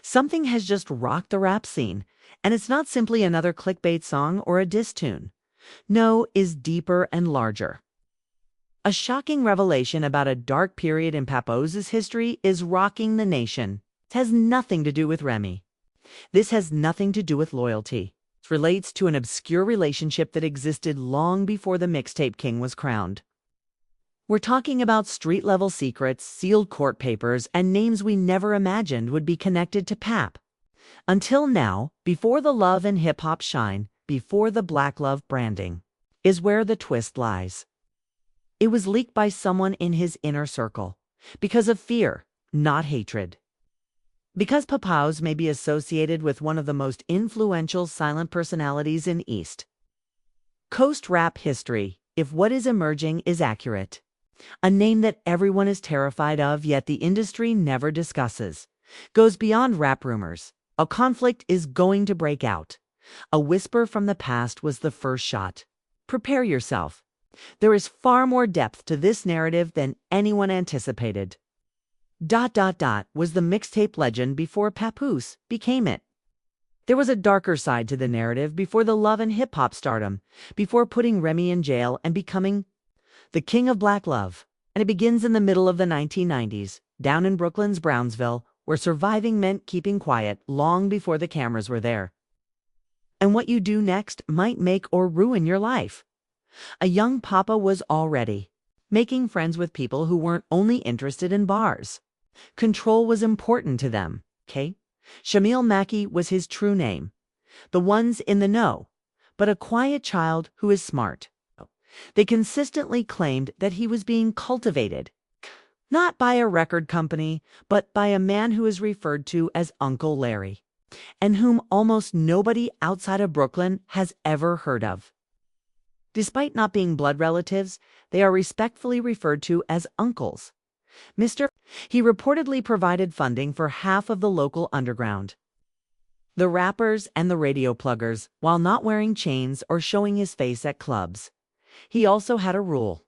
Something has just rocked the rap scene, and it's not simply another clickbait song or a diss tune. No, is deeper and larger. A shocking revelation about a dark period in Papoose's history is rocking the nation. It has nothing to do with Remy. This has nothing to do with loyalty. It relates to an obscure relationship that existed long before the mixtape king was crowned. We're talking about street-level secrets, sealed court papers, and names we never imagined would be connected to Pap. Until now, before the love and hip-hop shine, before the Black Love branding, is where the twist lies. It was leaked by someone in his inner circle, because of fear, not hatred. Because Papoose may be associated with one of the most influential silent personalities in East Coast rap history, if what is emerging is accurate. A name that everyone is terrified of, yet the industry never discusses. Goes beyond rap rumors. A conflict is going to break out. A whisper from the past was the first shot. Prepare yourself. There is far more depth to this narrative than anyone anticipated. Was the mixtape legend before Papoose became it. There was a darker side to the narrative before the love and hip-hop stardom, before putting Remy in jail and becoming the king of Black Love. And it begins in the middle of the 1990s, down in Brooklyn's Brownsville, where surviving meant keeping quiet long before the cameras were there. And what you do next might make or ruin your life. A young Papa was already making friends with people who weren't only interested in bars. Control was important to them, okay? Shamil Mackey was his true name. The ones in the know, but a quiet child who is smart. They consistently claimed that he was being cultivated, not by a record company, but by a man who is referred to as Uncle Larry, and whom almost nobody outside of Brooklyn has ever heard of. Despite not being blood relatives, they are respectfully referred to as uncles. He reportedly provided funding for half of the local underground, the rappers and the radio pluggers, while not wearing chains or showing his face at clubs. He also had a rule.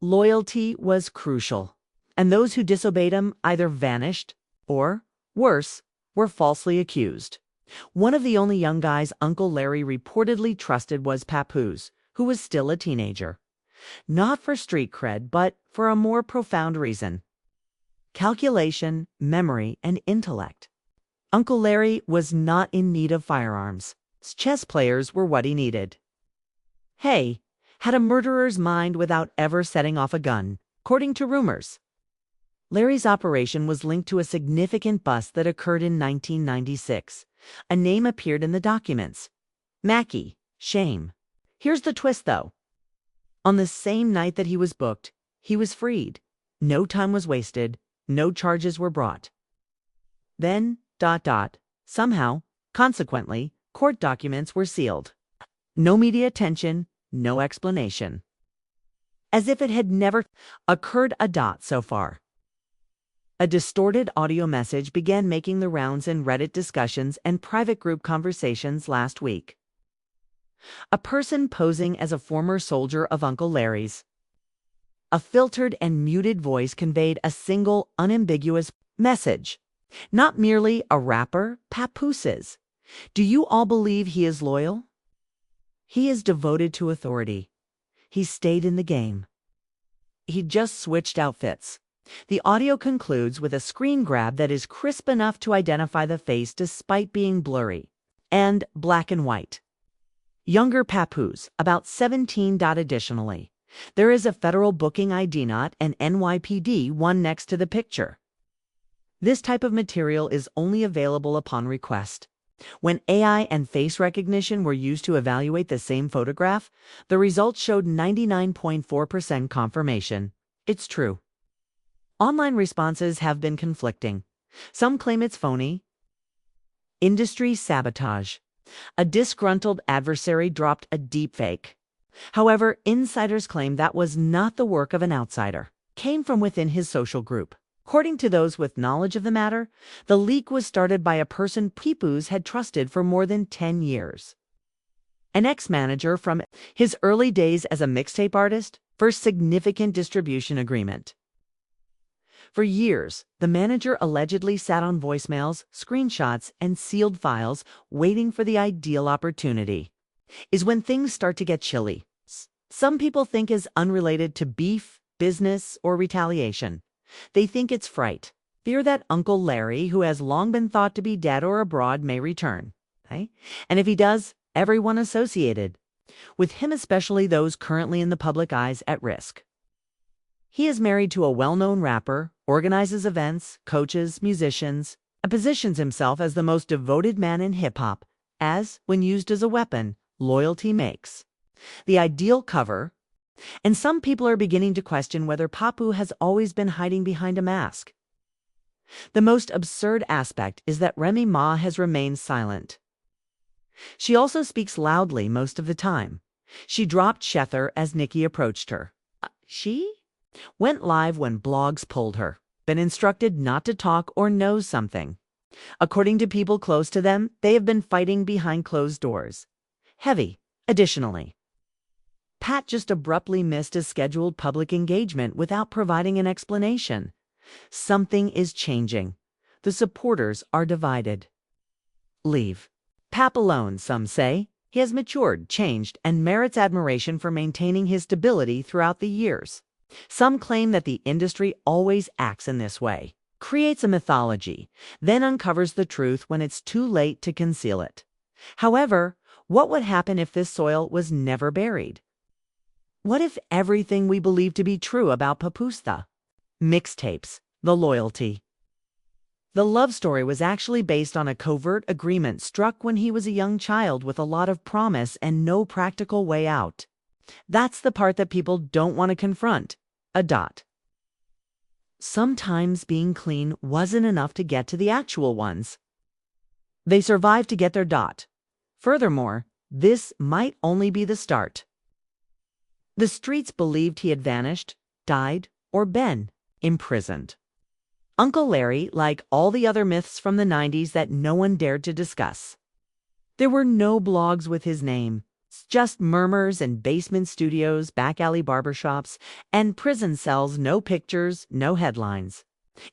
Loyalty was crucial, and those who disobeyed him either vanished or, worse, were falsely accused. One of the only young guys Uncle Larry reportedly trusted was Papoose, who was still a teenager. Not for street cred, but for a more profound reason. Calculation, memory, and intellect. Uncle Larry was not in need of firearms. Chess players were what he needed. Hey, had a murderer's mind without ever setting off a gun, according to rumors. Larry's operation was linked to a significant bust that occurred in 1996. A name appeared in the documents. Mackey. Shame. Here's the twist, though. On the same night that he was booked, he was freed. No time was wasted. No charges were brought. Then, somehow, consequently, court documents were sealed. No media attention, no explanation. As if it had never occurred so far. A distorted audio message began making the rounds in Reddit discussions and private group conversations last week. A person posing as a former soldier of Uncle Larry's. A filtered and muted voice conveyed a single, unambiguous message. Not merely a rapper, Papoose is. Do you all believe he is loyal? He is devoted to authority. He stayed in the game. He just switched outfits. The audio concludes with a screen grab that is crisp enough to identify the face despite being blurry and black and white. Younger Papoose, about 17. Additionally, there is a federal booking ID not and NYPD one next to the picture. This type of material is only available upon request. When AI and face recognition were used to evaluate the same photograph, the results showed 99.4% confirmation. It's true. Online responses have been conflicting. Some claim it's phony. Industry sabotage. A disgruntled adversary dropped a deepfake. However, insiders claim that was not the work of an outsider. Came from within his social group. According to those with knowledge of the matter, the leak was started by a person Papoose had trusted for more than 10 years. An ex-manager from his early days as a mixtape artist, first significant distribution agreement. For years, the manager allegedly sat on voicemails, screenshots, and sealed files waiting for the ideal opportunity. Is when things start to get chilly. Some people think is unrelated to beef, business, or retaliation. They think it's fright, fear that Uncle Larry, who has long been thought to be dead or abroad, may return. Okay? And if he does, everyone associated with him, especially those currently in the public eyes, at risk. He is married to a well-known rapper, organizes events, coaches, musicians, and positions himself as the most devoted man in hip-hop, as, when used as a weapon, loyalty makes. The ideal cover, and some people are beginning to question whether Papoose has always been hiding behind a mask. The most absurd aspect is that Remy Ma has remained silent. She also speaks loudly most of the time. She dropped Shether as Nikki approached her. She went live when blogs pulled her, been instructed not to talk or knows something. According to people close to them, they have been fighting behind closed doors. Heavy, additionally. Pat just abruptly missed a scheduled public engagement without providing an explanation. Something is changing. The supporters are divided. Leave. Pap alone, some say. He has matured, changed, and merits admiration for maintaining his stability throughout the years. Some claim that the industry always acts in this way, creates a mythology, then uncovers the truth when it's too late to conceal it. However, what would happen if this soil was never buried? What if everything we believe to be true about Papoose, the mixtapes, the loyalty, the love story was actually based on a covert agreement struck when he was a young child with a lot of promise and no practical way out? That's the part that people don't want to confront. A dot. Sometimes being clean wasn't enough to get to the actual ones. They survived to get their dot. Furthermore, this might only be the start. The streets believed he had vanished, died, or been imprisoned. Uncle Larry, like all the other myths from the 90s that no one dared to discuss. There were no blogs with his name, just murmurs and basement studios, back alley barbershops, and prison cells, no pictures, no headlines.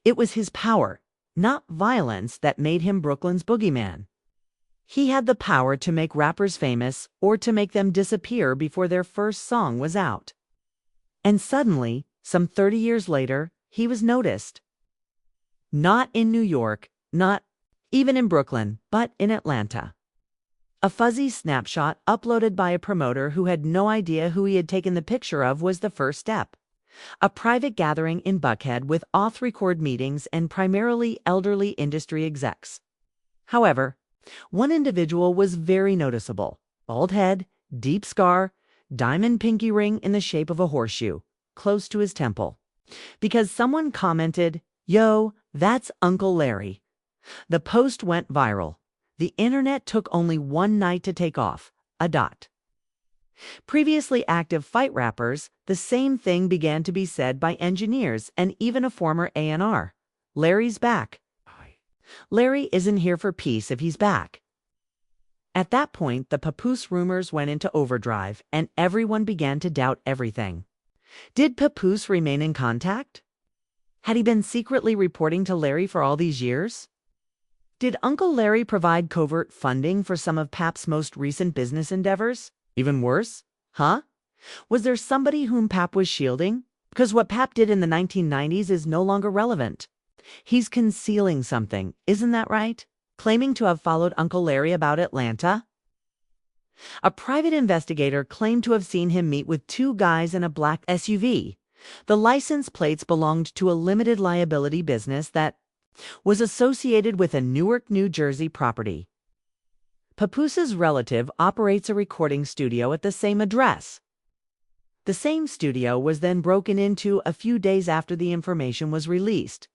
It was his power, not violence, that made him Brooklyn's boogeyman. He had the power to make rappers famous or to make them disappear before their first song was out. And suddenly, some 30 years later, he was noticed. Not in New York, not even in Brooklyn, but in Atlanta. A fuzzy snapshot uploaded by a promoter who had no idea who he had taken the picture of was the first step. A private gathering in Buckhead with off-record meetings and primarily elderly industry execs. However, one individual was very noticeable. Bald head, deep scar, diamond pinky ring in the shape of a horseshoe, close to his temple. Because someone commented, "Yo, that's Uncle Larry." The post went viral. The internet took only one night to take off. A dot. Previously active fight rappers, the same thing began to be said by engineers and even a former A&R. Larry's back. Larry isn't here for peace if he's back. At that point, the Papoose rumors went into overdrive and everyone began to doubt everything. Did Papoose remain in contact? Had he been secretly reporting to Larry for all these years? Did Uncle Larry provide covert funding for some of Pap's most recent business endeavors? Even worse? Was there somebody whom Pap was shielding? Because what Pap did in the 1990s is no longer relevant. He's concealing something, isn't that right? Claiming to have followed Uncle Larry about Atlanta? A private investigator claimed to have seen him meet with two guys in a black SUV. The license plates belonged to a limited liability business that was associated with a Newark, New Jersey property. Papoose's relative operates a recording studio at the same address. The same studio was then broken into a few days after the information was released.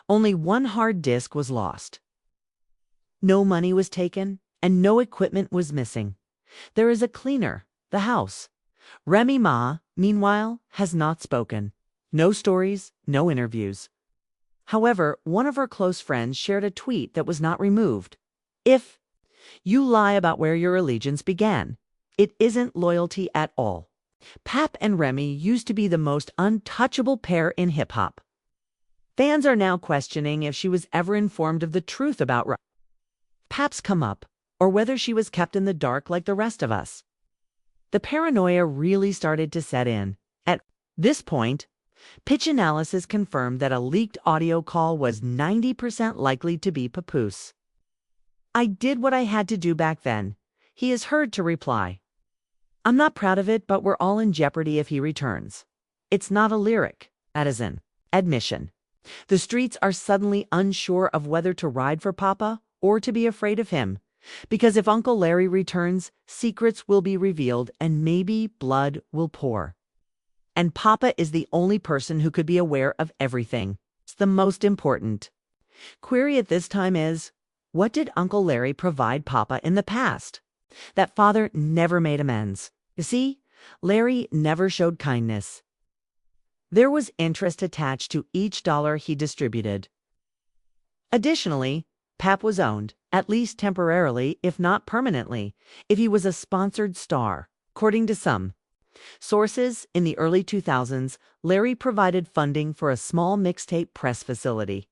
Only one hard disk was lost. No money was taken, and no equipment was missing. There is a cleaner, the house. Remy Ma, meanwhile, has not spoken. No stories, no interviews. However, one of her close friends shared a tweet that was not removed. If you lie about where your allegiance began, it isn't loyalty at all. Pap and Remy used to be the most untouchable pair in hip-hop. Fans are now questioning if she was ever informed of the truth about Pap's come up, or whether she was kept in the dark like the rest of us. The paranoia really started to set in. At this point, pitch analysis confirmed that a leaked audio call was 90% likely to be Papoose. "I did what I had to do back then," he is heard to reply. "I'm not proud of it, but we're all in jeopardy if he returns." It's not a lyric, that is an admission. The streets are suddenly unsure of whether to ride for Papa or to be afraid of him, because if Uncle Larry returns, secrets will be revealed and maybe blood will pour. And Papa is the only person who could be aware of everything. It's the most important query at this time is, what did Uncle Larry provide Papa in the past? That father never made amends. You see, Larry never showed kindness. There was interest attached to each dollar he distributed. Additionally, Pap was owned, at least temporarily, if not permanently, if he was a sponsored star. According to some sources, in the early 2000s, Larry provided funding for a small mixtape press facility.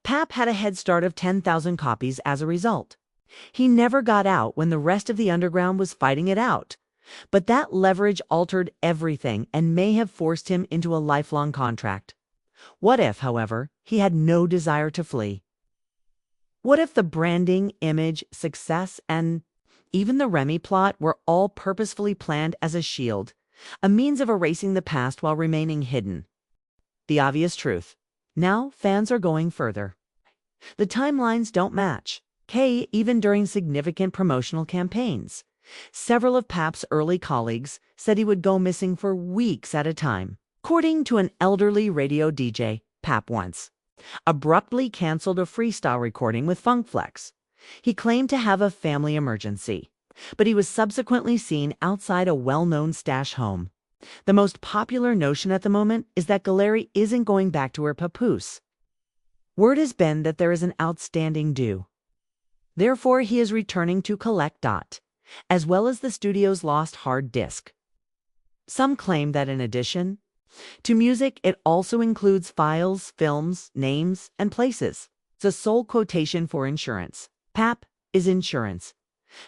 Pap had a head start of 10,000 copies as a result. He never got out when the rest of the underground was fighting it out. But that leverage altered everything and may have forced him into a lifelong contract. What if, however, he had no desire to flee? What if the branding, image, success, and even the Remy plot were all purposefully planned as a shield, a means of erasing the past while remaining hidden? The obvious truth. Now fans are going further. The timelines don't match. Even during significant promotional campaigns. Several of Pap's early colleagues said he would go missing for weeks at a time. According to an elderly radio DJ, Pap once abruptly canceled a freestyle recording with Funk Flex. He claimed to have a family emergency, but he was subsequently seen outside a well-known stash home. The most popular notion at the moment is that Larry isn't going back to her Papoose. Word has been that there is an outstanding due. Therefore, he is returning to collect Dot, as well as the studio's lost hard disk. Some claim that in addition to music, it also includes files, films, names, and places. It's a sole quotation for insurance. Pap is insurance.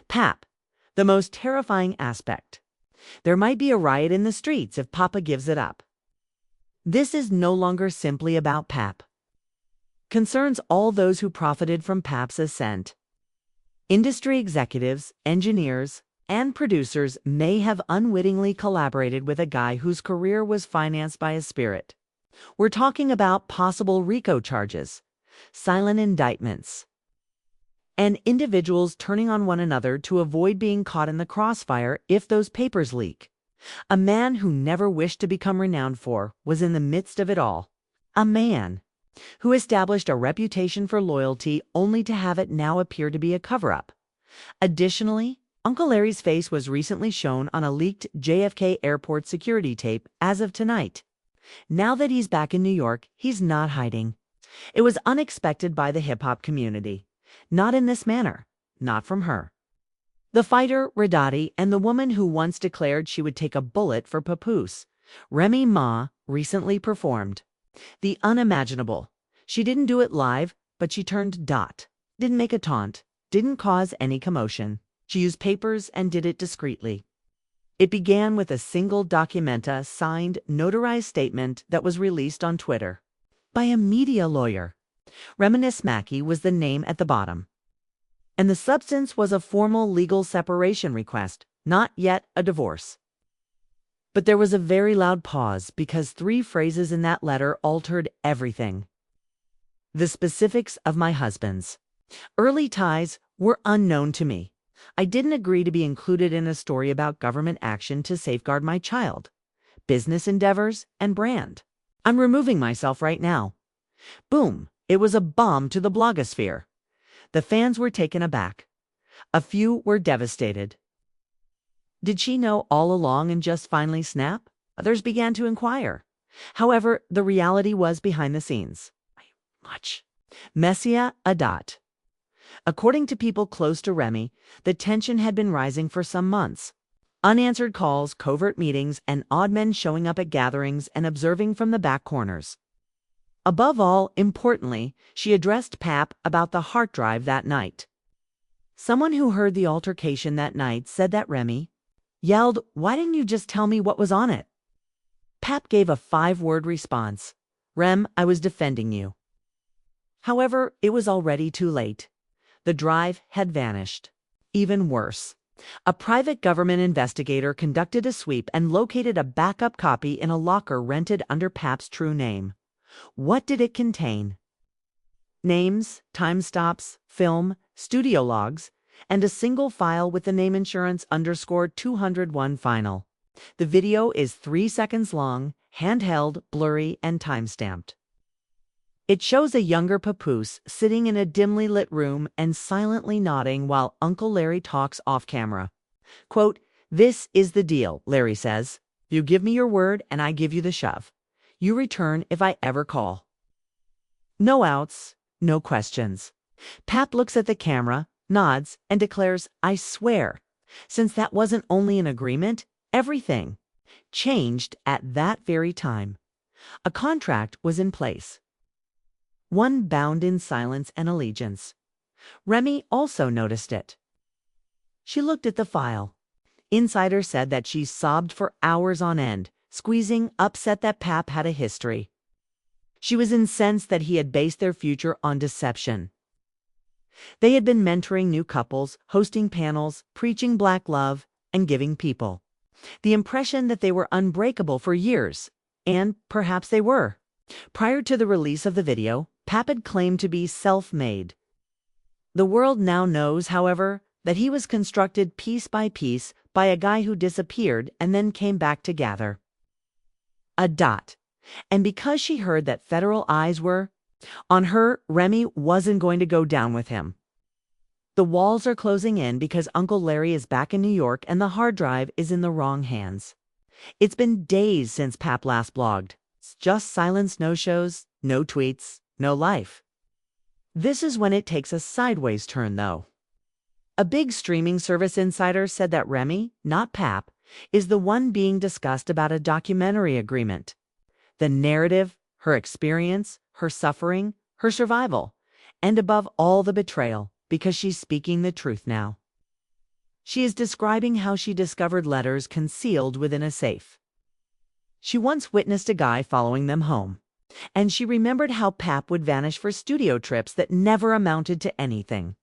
Pap, the most terrifying aspect. There might be a riot in the streets if Papa gives it up. This is no longer simply about Pap. Concerns all those who profited from Pap's ascent. Industry executives, engineers, and producers may have unwittingly collaborated with a guy whose career was financed by a spirit. We're talking about possible RICO charges, silent indictments, and individuals turning on one another to avoid being caught in the crossfire if those papers leak. A man who never wished to become renowned for was in the midst of it all. A man who established a reputation for loyalty only to have it now appear to be a cover-up. Additionally, Uncle Larry's face was recently shown on a leaked JFK airport security tape as of tonight. Now that he's back in New York, he's not hiding. It was unexpected by the hip-hop community. Not in this manner. Not from her. The fighter, Radati, and the woman who once declared she would take a bullet for Papoose, Remy Ma, recently performed the unimaginable. She didn't do it live, but she turned Dot. Didn't make a taunt. Didn't cause any commotion. She used papers and did it discreetly. It began with a single documenta signed, notarized statement that was released on Twitter by a media lawyer. Reminisce Mackey was the name at the bottom. And the substance was a formal legal separation request, not yet a divorce. But there was a very loud pause because 3 phrases in that letter altered everything. The specifics of my husband's early ties were unknown to me. I didn't agree to be included in a story about government action to safeguard my child, business endeavors, and brand. I'm removing myself right now. Boom. It was a bomb to the blogosphere. The fans were taken aback. A few were devastated. Did she know all along and just finally snap? Others began to inquire. However, the reality was behind the scenes. Much Messia Adat. According to people close to Remy, the tension had been rising for some months. Unanswered calls, covert meetings, and odd men showing up at gatherings and observing from the back corners. Above all, importantly, she addressed Pap about the hard drive that night. Someone who heard the altercation that night said that Remy yelled, "Why didn't you just tell me what was on it?" Pap gave a 5-word response. "Rem, I was defending you." However, it was already too late. The drive had vanished. Even worse, a private government investigator conducted a sweep and located a backup copy in a locker rented under Pap's true name. What did it contain? Names, time stops, film, studio logs, and a single file with the name insurance _201 final. The video is 3 seconds long, handheld, blurry, and time-stamped. It shows a younger Papoose sitting in a dimly lit room and silently nodding while Uncle Larry talks off-camera. Quote, "This is the deal," Larry says. "You give me your word and I give you the shove. You return if I ever call." No outs, no questions. Pap looks at the camera, nods, and declares, "I swear." Since that wasn't only an agreement, everything changed at that very time. A contract was in place. One bound in silence and allegiance. Remy also noticed it. She looked at the file. Insiders said that she sobbed for hours on end, squeezing, upset that Pap had a history. She was incensed that he had based their future on deception. They had been mentoring new couples, hosting panels, preaching black love, and giving people the impression that they were unbreakable for years, and perhaps they were. Prior to the release of the video, Pap had claimed to be self-made. The world now knows, however, that he was constructed piece by piece by a guy who disappeared and then came back to gather a dot. And because she heard that federal eyes were on her, Remy wasn't going to go down with him. The walls are closing in because Uncle Larry is back in New York and the hard drive is in the wrong hands. It's been days since Pap last blogged. It's just silence, no shows, no tweets, no life. This is when it takes a sideways turn, though. A big streaming service insider said that Remy, not Pap, is the one being discussed about a documentary agreement. The narrative, her experience, her suffering, her survival, and above all the betrayal, because she's speaking the truth now. She is describing how she discovered letters concealed within a safe. She once witnessed a guy following them home, and she remembered how Pap would vanish for studio trips that never amounted to anything.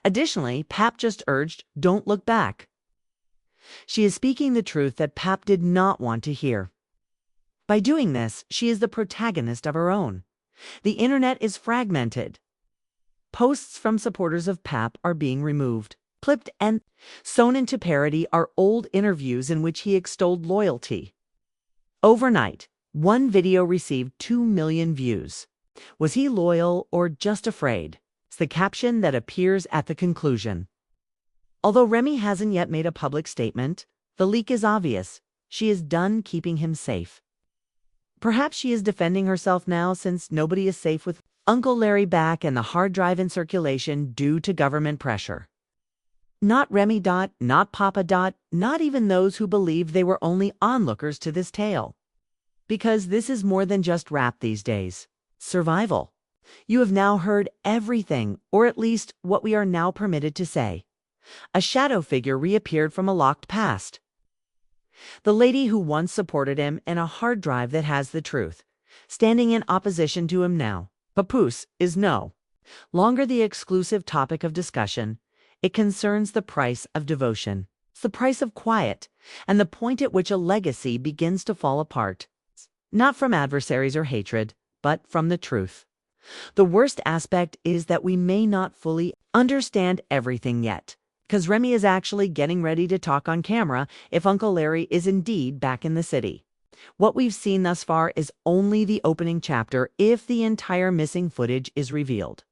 Additionally, Pap just urged, "Don't look back." She is speaking the truth that Pap did not want to hear. By doing this, she is the protagonist of her own. The internet is fragmented. Posts from supporters of Pap are being removed. Clipped and sewn into parody are old interviews in which he extolled loyalty. Overnight, one video received 2 million views. Was he loyal or just afraid? It's the caption that appears at the conclusion. Although Remy hasn't yet made a public statement, the leak is obvious. She is done keeping him safe. Perhaps she is defending herself now since nobody is safe with Uncle Larry back and the hard drive in circulation due to government pressure. Not Remy. Not Papa. Not even those who believed they were only onlookers to this tale. Because this is more than just rap these days. Survival. You have now heard everything, or at least what we are now permitted to say. A shadow figure reappeared from a locked past. The lady who once supported him and a hard drive that has the truth. Standing in opposition to him now, Papoose, is no longer the exclusive topic of discussion. It concerns the price of devotion. It's the price of quiet, and the point at which a legacy begins to fall apart. Not from adversaries or hatred, but from the truth. The worst aspect is that we may not fully understand everything yet, because Remy is actually getting ready to talk on camera if Uncle Larry is indeed back in the city. What we've seen thus far is only the opening chapter if the entire missing footage is revealed.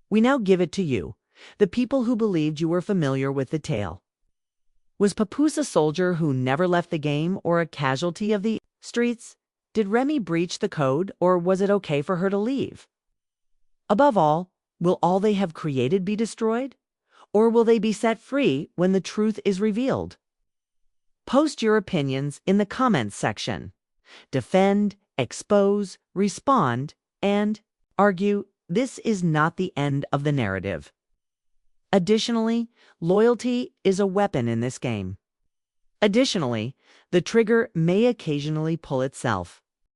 We now give it to you, the people who believed you were familiar with the tale. Was Papoose a soldier who never left the game or a casualty of the streets? Did Remy breach the code, or was it okay for her to leave? Above all, will all they have created be destroyed? Or will they be set free when the truth is revealed? Post your opinions in the comments section. Defend, expose, respond, and argue this is not the end of the narrative. Additionally, loyalty is a weapon in this game. Additionally, the trigger may occasionally pull itself.